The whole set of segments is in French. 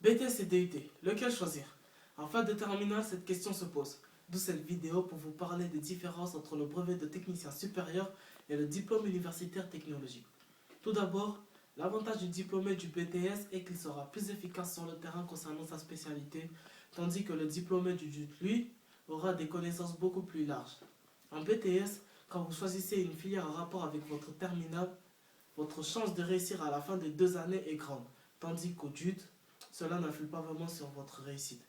BTS et DUT, lequel choisir? En fin de terminale, cette question se pose. D'où cette vidéo pour vous parler des différences entre le brevet de technicien supérieur et le diplôme universitaire technologique. Tout d'abord, l'avantage du diplômé du BTS est qu'il sera plus efficace sur le terrain concernant sa spécialité, tandis que le diplômé du DUT, lui, aura des connaissances beaucoup plus larges. En BTS, quand vous choisissez une filière en rapport avec votre terminale, votre chance de réussir à la fin des 2 années est grande, tandis qu'au DUT, cela n'influe pas vraiment sur votre réussite.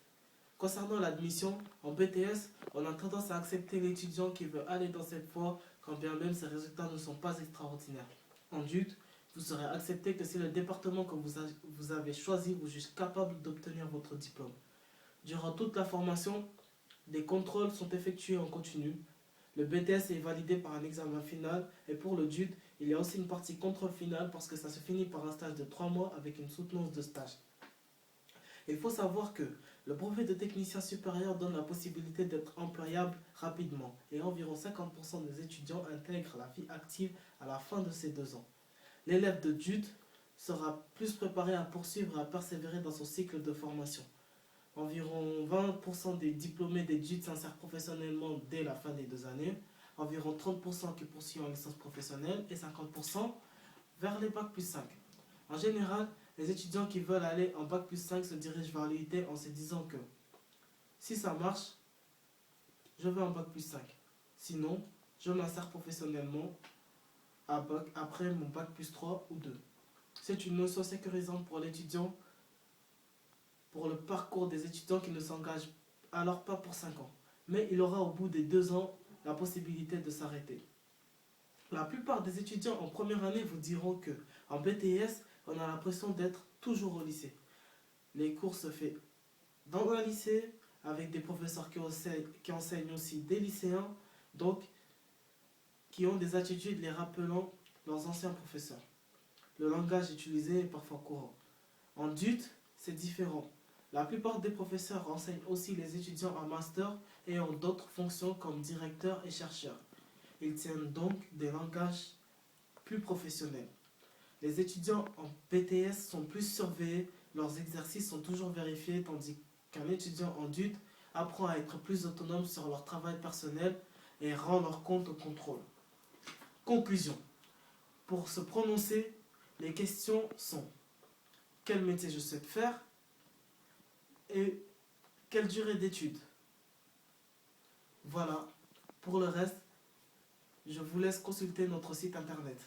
Concernant l'admission, en BTS, on a tendance à accepter l'étudiant qui veut aller dans cette voie, quand bien même ses résultats ne sont pas extraordinaires. En DUT, vous serez accepté que si le département que vous avez choisi vous juge capable d'obtenir votre diplôme. Durant toute la formation, des contrôles sont effectués en continu. Le BTS est validé par un examen final et pour le DUT, il y a aussi une partie contrôle final parce que ça se finit par un stage de 3 mois avec une soutenance de stage. Il faut savoir que le brevet de technicien supérieur donne la possibilité d'être employable rapidement et environ 50% des étudiants intègrent la vie active à la fin de ces 2 ans. L'élève de DUT sera plus préparé à poursuivre et à persévérer dans son cycle de formation. Environ 20% des diplômés des DUT s'insèrent professionnellement dès la fin des 2 années, environ 30% qui poursuivent en licence professionnelle et 50% vers les Bac plus 5. En général, les étudiants qui veulent aller en Bac plus 5 se dirigent vers l'UIT en se disant que si ça marche, je vais en Bac plus 5. Sinon, je m'insère professionnellement après mon Bac plus 3 ou 2. C'est une notion sécurisante pour l'étudiant, pour le parcours des étudiants qui ne s'engagent alors pas pour 5 ans. Mais il aura au bout des 2 ans la possibilité de s'arrêter. La plupart des étudiants en première année vous diront que en BTS, on a l'impression d'être toujours au lycée. Les cours se font dans un lycée avec des professeurs qui enseignent aussi des lycéens, donc qui ont des attitudes les rappelant leurs anciens professeurs. Le langage utilisé est parfois courant. En DUT, c'est différent. La plupart des professeurs enseignent aussi les étudiants en master et en d'autres fonctions comme directeur et chercheur. Ils tiennent donc des langages plus professionnels. Les étudiants en BTS sont plus surveillés, leurs exercices sont toujours vérifiés, tandis qu'un étudiant en DUT apprend à être plus autonome sur leur travail personnel et rend leur compte au contrôle. Conclusion. Pour se prononcer, les questions sont: quel métier je souhaite faire et quelle durée d'études? Voilà. Pour le reste, je vous laisse consulter notre site internet.